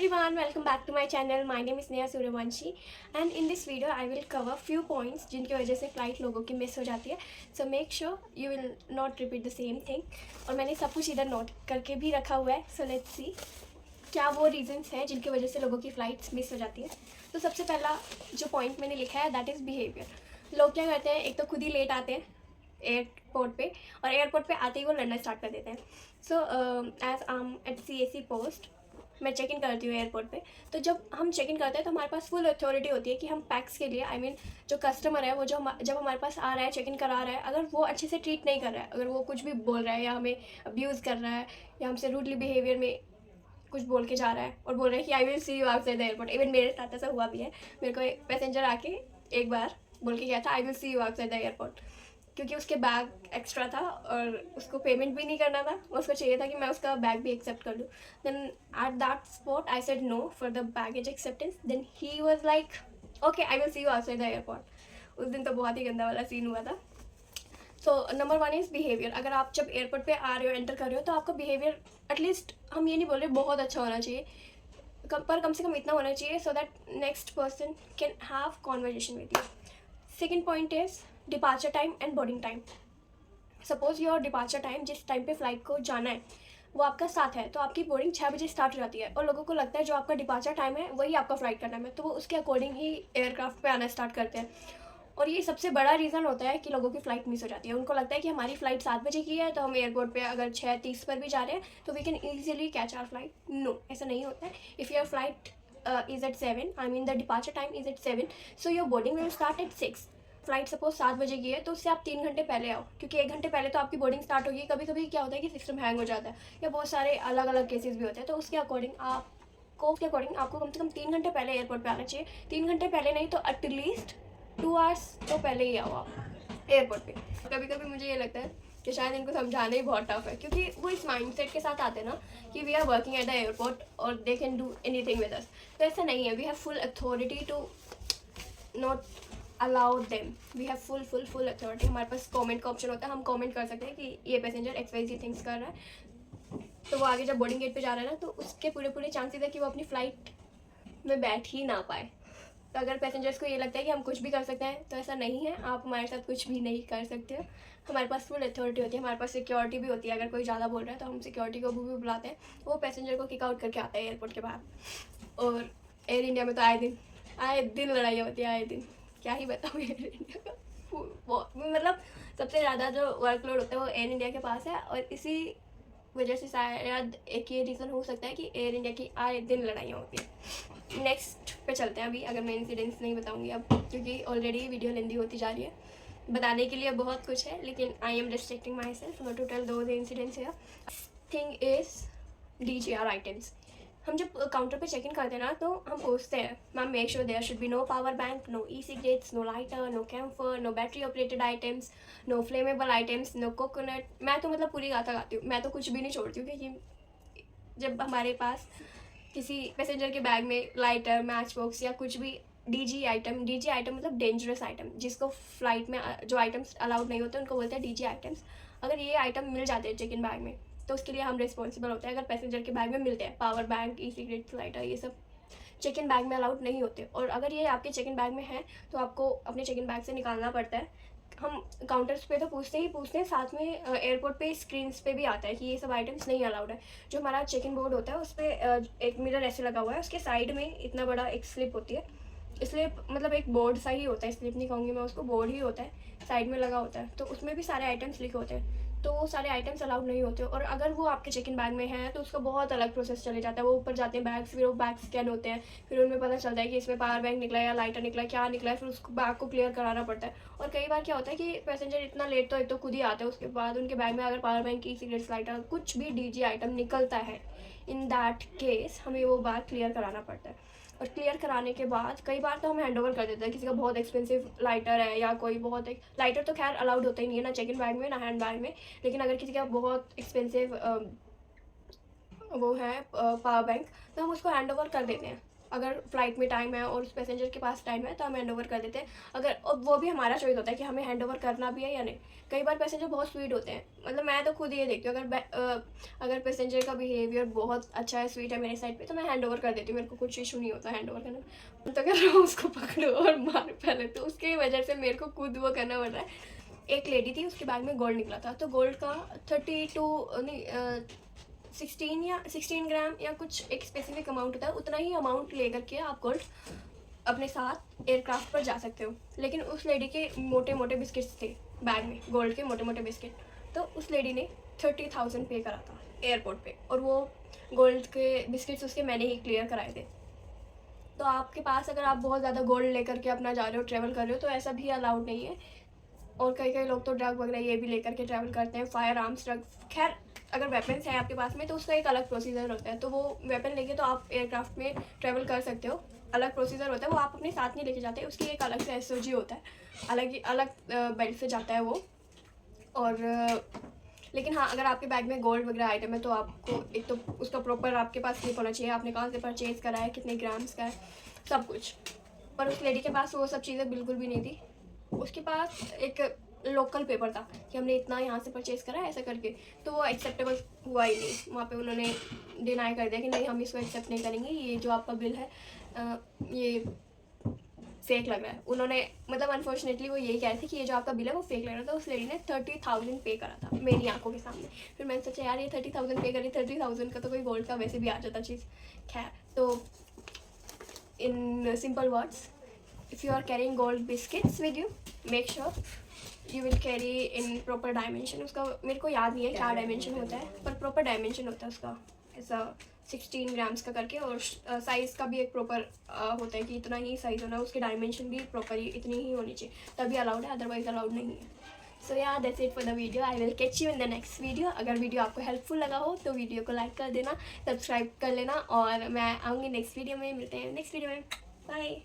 everyone, welcome back to my channel. My name is Neha Suryavanshi and in this video I will cover few points जिनकी वजह से flight लोगों की miss हो जाती है. So make sure you will not repeat the same thing. और मैंने सब कुछ इधर नोट करके भी रखा हुआ है. So let's see क्या वो रीजंस हैं जिनकी वजह से लोगों की फ़्लाइट्स मिस हो जाती है. तो सबसे पहला जो पॉइंट मैंने लिखा है दैट इज़ बिहेवियर. लोग क्या करते हैं, एक तो खुद ही लेट आते हैं एयरपोर्ट पे और एयरपोर्ट पे आते ही वो लड़ना स्टार्ट कर देते हैं. सो एज आम एट CAC पोस्ट मैं चेक इन करती हूँ एयरपोर्ट पे. तो जब हम चेक इन करते हैं तो हमारे पास फुल अथॉरिटी होती है कि हम पैक्स के लिए जो कस्टमर है वो जब हमारे पास आ रहा है, चेक इन करा रहा है, अगर वो अच्छे से ट्रीट नहीं कर रहा है, अगर वो कुछ भी बोल रहा है या हमें अब्यूज़ कर रहा है या हमसे रूडली बिहेवियर में कुछ बोल के जा रहा है और बोल रहा है कि आई will see you outside the airport. Even मेरे साथ ऐसा हुआ भी है. मेरे को एक पैसेंजर आके एक बार बोल के गया था आई will see you outside the airport, क्योंकि उसके बैग एक्स्ट्रा था और उसको पेमेंट भी नहीं करना था. उसको चाहिए था कि मैं उसका बैग भी एक्सेप्ट कर लूँ. Then at that spot I said no for the baggage acceptance. Then he was like okay I will see you outside the airport. उस दिन तो बहुत ही गंदा वाला सीन हुआ था. So number 1 is behaviour. अगर आप जब एयरपोर्ट पे आ रहे हो, एंटर कर रहे हो, तो आपका बिहेवियर एटलीस्ट, हम ये नहीं बोल रहे बहुत अच्छा होना चाहिए, पर कम से कम इतना होना चाहिए so that next person can have conversation with you. Second point is departure time and boarding time. Suppose your departure time, जिस टाइम पे फ्लाइट को जाना है वो आपका 7 है, तो आपकी बोर्डिंग 6 बजे स्टार्ट हो जाती है और लोगों को लगता है जो आपका डिपार्चर टाइम है वही आपका फ्लाइट का टाइम है, तो वो उसके अकॉर्डिंग ही एयरक्राफ्ट पे आना स्टार्ट करते हैं. और ये सबसे बड़ा रीज़न होता है कि लोगों की फ़्लाइट मिस हो जाती है. उनको लगता है कि हमारी फ़्लाइट 7 बजे की है, तो हम एयरपोर्ट पे अगर 6:30 पर भी जा रहे हैं तो we can easily catch our flight. No, ऐसा नहीं होता है. If your flight is at 7, I mean the departure time is at 7, so your boarding will start at 6. Flight suppose 7 बजे की है तो उससे आप 3 घंटे पहले आओ, क्योंकि 1 घंटे पहले तो आपकी बोर्डिंग स्टार्ट होगी. कभी कभी क्या होता है कि सिस्टम हैंग हो जाता है या बहुत सारे अलग अलग केसेस भी होते हैं, तो उसके अकॉर्डिंग आपको कम से कम 3 घंटे पहले एयरपोर्ट पे आना चाहिए. 3 घंटे पहले नहीं तो एटलीस्ट 2 आवर्स तो पहले ही आओ आप एयरपोर्ट पे. कभी कभी मुझे ये लगता है कि शायद इनको समझाना ही बहुत टफ है, क्योंकि वो इस माइंडसेट के साथ आते हैं ना कि we are working at the airport और they can do anything with us. तो ऐसा नहीं है. We have full authority to not allow them. We have full authority. हमारे पास कमेंट का ऑप्शन होता है. हम कमेंट कर सकते हैं कि ये पैसेंजर XYZ थिंग्स कर रहा है, तो वो आगे जब बोर्डिंग गेट पे जा रहा है ना, तो उसके पूरे चांसेस है कि वो अपनी फ़्लाइट में बैठ ही ना पाए. तो अगर पैसेंजर्स को ये लगता है कि हम कुछ भी कर सकते हैं, तो ऐसा नहीं है. आप हमारे साथ कुछ भी नहीं कर सकते हो. हमारे पास फुल अथॉरिटी होती है. हमारे पास सिक्योरिटी भी होती है. अगर कोई ज़्यादा बोल रहा है तो हम सिक्योरिटी को भी बुलाते हैं. वो पैसेंजर को किक आउट करके आता है एयरपोर्ट के बाहर. और एयर इंडिया में तो आए दिन लड़ाइयाँ होती है. आए दिन क्या ही बताऊँ एयर इंडिया का. मतलब सबसे ज़्यादा जो वर्कलोड होता है वो एयर इंडिया के पास है, और इसी वजह से शायद एक ये रीज़न हो सकता है कि एयर इंडिया की आए दिन लड़ाइयाँ होती है. नेक्स्ट पे चलते हैं अभी. अगर मैं इंसिडेंट्स नहीं बताऊंगी अब, क्योंकि ऑलरेडी वीडियो लेंदी होती जा रही है. बताने के लिए बहुत कुछ है, लेकिन I am restricting myself not to tell those incidents here. Thing is DGR items. हम जब काउंटर पे चेक इन करते हैं ना, तो हम पूछते हैं ma'am make sure there should be no power bank, no E-cigarettes, no lighter, no camphor, no battery operated items, no flammable items, no coconut. मैं तो मतलब पूरी गाता गाती हूँ. मैं तो कुछ भी नहीं छोड़ती हूँ, क्योंकि जब हमारे पास किसी पैसेंजर के बैग में लाइटर, मैच बॉक्स या कुछ भी DG आइटम मतलब डेंजरस आइटम, जिसको फ्लाइट में जो आइटम्स अलाउड नहीं होते उनको बोलते हैं DG आइटम्स. अगर ये आइटम मिल जाते हैं चेक इन बैग में, तो उसके लिए हम रिस्पॉन्सिबल होते हैं. अगर पैसेंजर के बैग में मिलते हैं पावर बैंक, E-cigarettes, लाइटर, ये सब चेक इन बैग में अलाउड नहीं होते. और अगर ये आपके चेक इन बैग में है तो आपको अपने चेक इन बैग से निकालना पड़ता है. हम काउंटर्स पे तो पूछते हैं, साथ में एयरपोर्ट पे स्क्रीन्स पे भी आता है कि ये सब आइटम्स नहीं अलाउड है. जो हमारा चेक इन बोर्ड होता है उस पर एक मिरर ऐसे लगा हुआ है, उसके साइड में इतना बड़ा एक स्लिप होती है. इसलिए मतलब एक बोर्ड सा ही होता है, स्लिप नहीं कहूँगी मैं उसको, बोर्ड ही होता है, साइड में लगा होता है. तो उसमें भी सारे आइटम्स लिखे होते हैं. तो वो सारे आइटम्स अलाउड नहीं होते. और अगर वो आपके चेक इन बैग में है तो उसका बहुत अलग प्रोसेस चले जाता है. वो ऊपर जाते हैं बैग्स, फिर वो बैग स्कैन होते हैं, फिर उनमें पता चलता है कि इसमें पावर बैंक निकला या लाइटर निकला, क्या निकला है, फिर उसको बैग को क्लियर कराना पड़ता है. और कई बार क्या होता है कि पैसेंजर इतना लेट तो एक तो खुद ही आते हैं, उसके बाद उनके बैग में अगर पावर बैंक, E-cigarettes, लाइटर, कुछ भी DG आइटम निकलता है, इन दैट केस हमें वो बैग क्लियर कराना पड़ता है. और क्लियर कराने के बाद कई बार तो हम हैंड ओवर कर देते हैं. किसी का बहुत एक्सपेंसिव लाइटर है या कोई बहुत एक लाइटर तो खैर अलाउड होता ही नहीं है ना चेक इन बैग में ना हैंड बैग में, लेकिन अगर किसी का बहुत एक्सपेंसिव वो है पावर बैंक, तो हम उसको हैंड ओवर कर देते हैं. अगर फ़्लाइट में टाइम है और उस पैसेंजर के पास टाइम है तो हम हैंड ओवर कर देते हैं। अगर और वो भी हमारा चॉइस होता है कि हमें हैंड ओवर करना भी है या नहीं। कई बार पैसेंजर बहुत स्वीट होते हैं, मतलब मैं तो खुद ये देखती हूँ, अगर पैसेंजर का बिहेवियर बहुत अच्छा है, स्वीट है मेरे साइड पे, तो मैं हैंड ओवर कर देती हूँ। मेरे को कुछ इशू नहीं होता हैंड ओवर करने में। तो अगर उसको पकड़ो और मार पहले, तो उसकी वजह से मेरे को खुद वो करना पड़ रहा है। एक लेडी थी, उसके बैग में गोल्ड निकला था, तो गोल्ड का 32 नहीं 16 ग्राम या कुछ एक स्पेसिफिक अमाउंट होता है, उतना ही अमाउंट लेकर के आप गोल्ड अपने साथ एयरक्राफ्ट पर जा सकते हो। लेकिन उस लेडी के मोटे मोटे बिस्किट्स थे बैग में, गोल्ड के मोटे मोटे बिस्किट, तो उस लेडी ने 30,000 पे करा था एयरपोर्ट पे, और वो गोल्ड के बिस्किट्स उसके मैंने ही क्लियर कराए थे। तो आपके पास अगर आप बहुत ज़्यादा गोल्ड लेकर के अपना जा रहे हो, ट्रैवल कर रहे हो, तो ऐसा भी अलाउड नहीं है। और कई लोग तो ड्रग वगैरह ये भी लेकर के ट्रैवल करते हैं, फायर आर्म्स, ड्रग। खैर, अगर वेपन्स है आपके पास में तो उसका एक अलग प्रोसीजर होता है, तो वो वेपन लेके तो आप एयरक्राफ्ट में ट्रैवल कर सकते हो, अलग प्रोसीजर होता है, वो आप अपने साथ नहीं लेके जाते, उसकी एक अलग से एसओजी होता है, अलग बेल्ट से जाता है वो। और लेकिन हाँ, अगर आपके बैग में गोल्ड वगैरह आइटम है तो आपको एक तो उसका प्रॉपर आपके पास स्लिप होना चाहिए, आपने कहाँ से परचेज़ करा है, कितने ग्राम्स का है, सब कुछ। पर उस लेडी के पास वो सब चीज़ें बिल्कुल भी नहीं थी। उसके पास एक लोकल पेपर था कि हमने इतना यहाँ से परचेज़ करा है ऐसा करके, तो वो एक्सेप्टेबल हुआ ही नहीं। वहाँ पे उन्होंने डिनाई कर दिया कि नहीं, हम इसको एक्सेप्ट नहीं करेंगे, ये जो आपका बिल है ये फेक लग रहा है। उन्होंने मतलब अनफॉर्चुनेटली वो यही कह रहे थे कि ये जो आपका बिल है वो फेक लग रहा था। उस लेडी ने 30,000 पे करा था मेरी आंखों के सामने। फिर मैंने सोचा यार, ये 30,000 पे करी, 30,000 का तो कोई गोल्ड का वैसे भी आ जाता चीज़। खैर, तो in simple words, if you are carrying gold biscuits with you, make sure you will carry in proper dimension। उसका मेरे को याद नहीं है क्या डायमेंशन होता है, पर प्रॉपर डायमेंशन होता है उसका, ऐसा 16 ग्राम्स का करके। और साइज़ का भी एक प्रॉपर होता है कि इतना ही साइज़ होना है, उसके डायमेंशन भी प्रॉपर ही इतनी ही होनी चाहिए, तभी अलाउड है, अदरवाइज अलाउड नहीं है। सो या that's it for the video. I will catch you in the next video. अगर वीडियो आपको हेल्पफुल लगा हो तो वीडियो को लाइक कर देना, सब्सक्राइब कर लेना, और मैं आऊँगी नेक्स्ट वीडियो में। मिलते हैं नेक्स्ट वीडियो में। बाय।